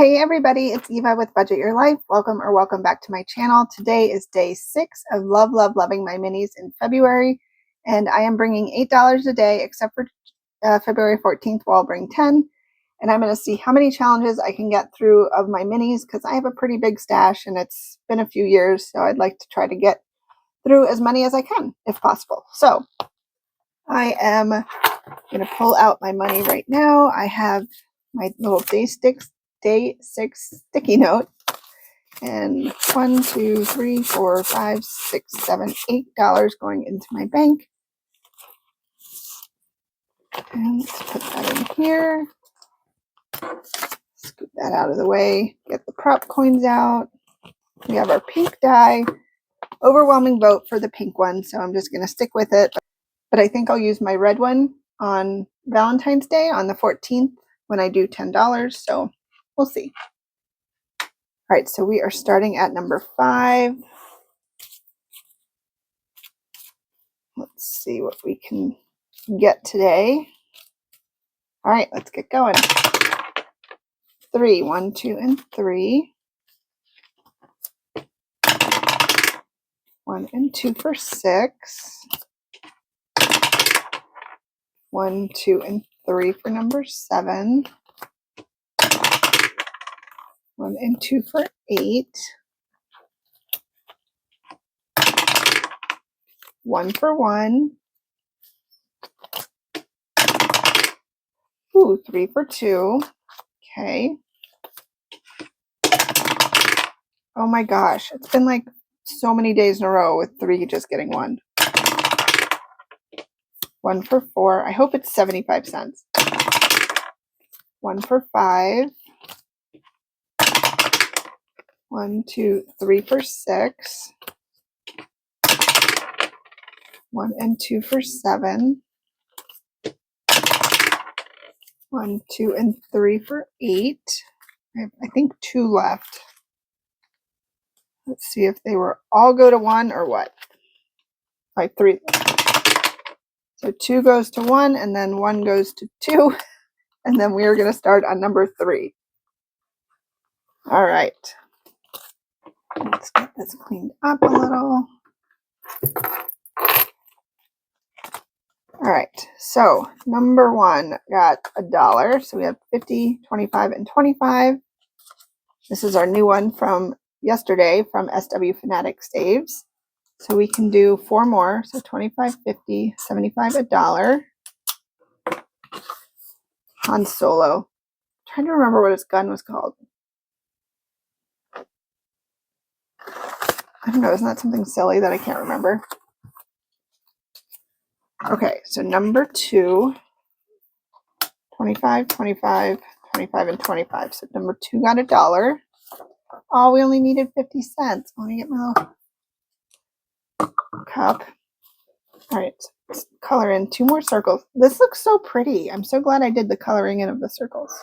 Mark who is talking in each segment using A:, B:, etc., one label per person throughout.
A: Hey everybody, it's Eva with Budget Your Life. Welcome back to my channel. Today is day 6 of Loving My Minis in February, and I am bringing $8 a day except for February 14th where I'll bring 10, and I'm going to see how many challenges I can get through of my minis because I have a pretty big stash and it's been a few years, so I'd like to try to get through as many as I can if possible. So I am going to pull out my money right now. I have my little day 6 sticky note, and $1, 2, 3, 4, 5, 6, 7, $8 going into my bank. And let's put that in here. Scoop that out of the way. Get the prop coins out. We have our pink die. Overwhelming vote for the pink one, so I'm just going to stick with it. But I think I'll use my red one on Valentine's Day on the 14th when I do $10. So we'll see. All right, so we are starting at number 5. Let's see what we can get today. All right, let's get going. 3, 1, 2, and 3. 1 and 2 for 6. 1, 2, and 3 for number 7. 1 and 2 for 8. 1 for 1. Ooh, 3 for 2. Okay. Oh my gosh, it's been like so many days in a row with 3 just getting 1. 1 for 4. I hope it's 75 cents. 1 for 5. 1, 2, 3 for 6. 1 and 2 for 7. 1, 2, and 3 for 8. I think 2 left. Let's see if they were all go to 1 or what. All right, 3. So 2 goes to 1, and then 1 goes to 2, and then we are going to start on number 3. All right. Let's get this cleaned up a little. All right, so number 1 got $1. So we have 50, 25, and 25. This is our new one from yesterday from SW Fanatic Saves. So we can do 4 more. So 25, 50, 75, $1. Han Solo. I'm trying to remember what his gun was called. I don't know, isn't that something silly that I can't remember? Okay, so number 2, 25, 25, 25, and 25. So number 2 got $1. Oh, we only needed 50 cents. Let me get my little cup. All right, let's color in 2 more circles. This looks so pretty. I'm so glad I did the coloring in of the circles.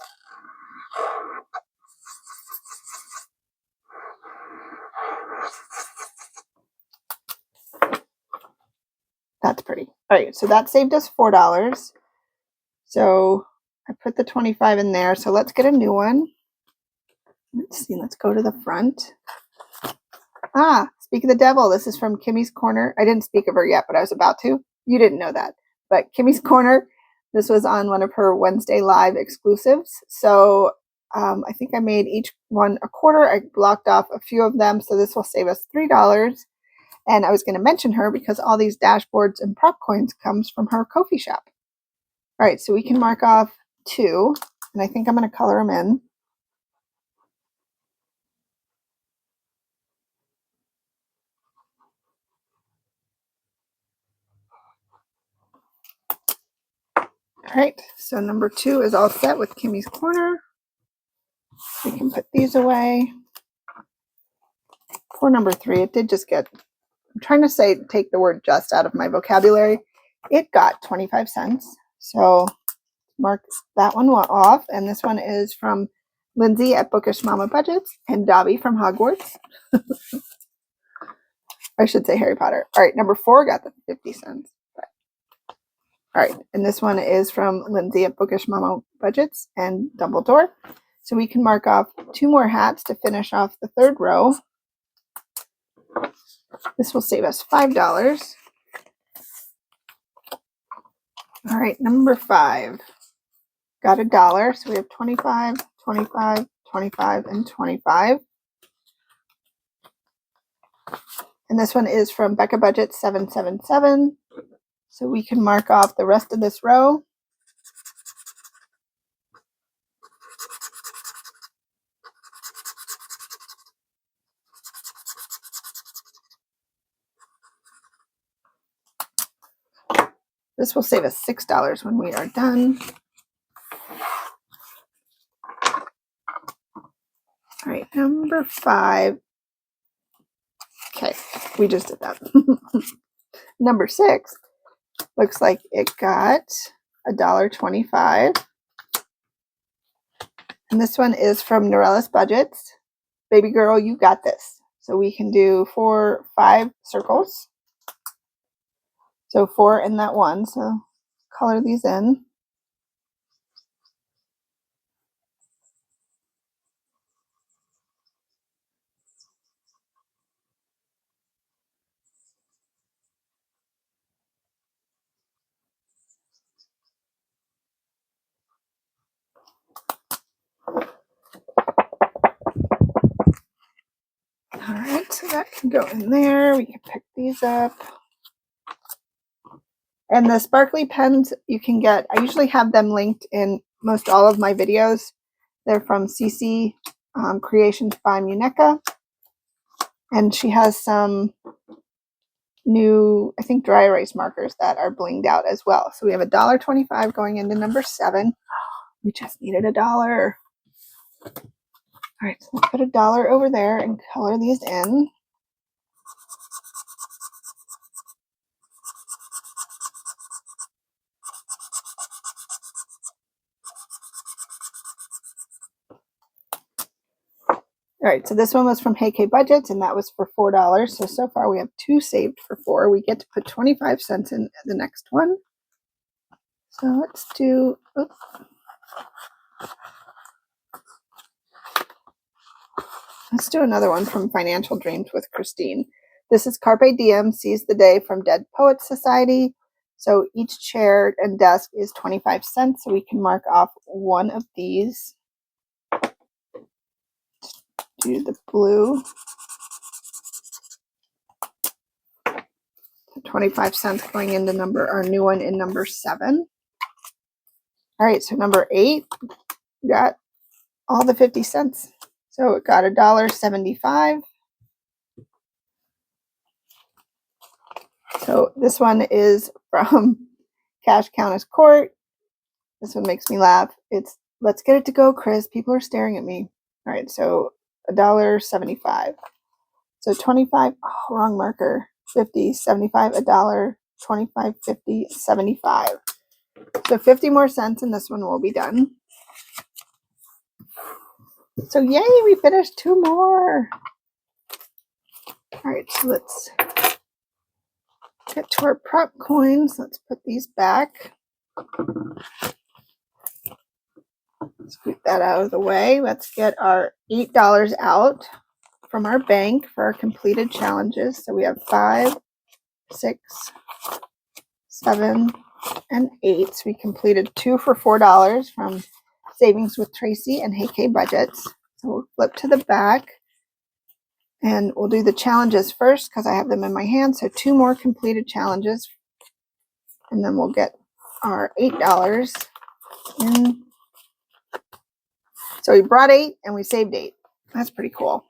A: That's pretty. All right, so that saved us $4. So I put the 25 in there. So let's get a new one. Let's see, let's go to the front. Speak of the devil, this is from Kimmy's Corner. I didn't speak of her yet, but I was about to. You didn't know that. But Kimmy's Corner, this was on one of her Wednesday live exclusives. So I think I made each one a quarter. I blocked off a few of them, so this will save us $3. And I was going to mention her because all these dashboards and prop coins comes from her Ko-fi shop. All right, so we can mark off 2, and I think I'm going to color them in. All right, so number 2 is all set with Kimmy's Corner. We can put these away. For number 3, it did just get, I'm trying to say, take the word just out of my vocabulary. It got 25 cents. So mark that one off. And this one is from Lindsay at Bookish Mama Budgets and Dobby from Hogwarts. I should say Harry Potter. All right, number 4 got the 50 cents. All right, and this one is from Lindsay at Bookish Mama Budgets and Dumbledore. So we can mark off 2 more hats to finish off the 3rd row. This will save us $5. All right, number 5. Got $1. So we have 25, 25, 25, and 25. And this one is from Becca Budget 777. So we can mark off the rest of this row. This will save us $6 when we are done. All right, number 5. Okay, we just did that. Number 6 looks like it got $1.25. And this one is from Norella's Budgets. Baby girl, you got this. So we can do 5 circles. So 4 in that one. So color these in. All right, so that can go in there. We can pick these up. And the sparkly pens you can get, I usually have them linked in most all of my videos. They're from CC Creationsbymuneca. And she has some new, I think, dry erase markers that are blinged out as well. So we have $1.25 going into number 7. We just needed $1. All right, so let's put $1 over there and color these in. All right, so this one was from Hey K Budgets, and that was for $4. So far we have 2 saved for 4. We get to put 25 cents in the next one. So let's do, let's do another one from Financial Dreams with Christine. This is Carpe Diem, Seize the Day from Dead Poets Society. So each chair and desk is 25 cents. So we can mark off one of these. Do the blue. 25 cents going into our new one in number 7. All right, so number 8, we got all the 50 cents. So it got $1.75. So this one is from Cash Countess Court. This one makes me laugh. It's let's get it to go, Chris. People are staring at me. All right, so $1.75. So 25, oh, wrong marker. 50, 75, $1, 25, 50, 75. So 50 more cents and this one will be done. So yay, we finished 2 more. All right, so let's get to our prop coins. Let's put these back. Scoot that out of the way. Let's get our $8 out from our bank for our completed challenges. So we have 5, 6, 7, and 8. So we completed 2 for $4 from Savings with Tracy and Hey K Budgets. So we'll flip to the back and we'll do the challenges first because I have them in my hand. So 2 more completed challenges and then we'll get our $8 in. So we brought 8 and we saved 8. That's pretty cool.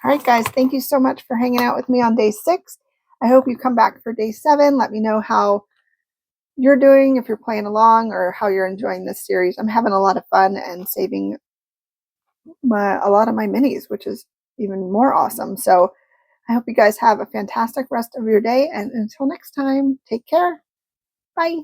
A: All right, guys, thank you so much for hanging out with me on day 6. I hope you come back for day 7. Let me know how you're doing, if you're playing along, or how you're enjoying this series. I'm having a lot of fun and saving a lot of my minis, which is even more awesome. So I hope you guys have a fantastic rest of your day. And until next time, take care. Bye.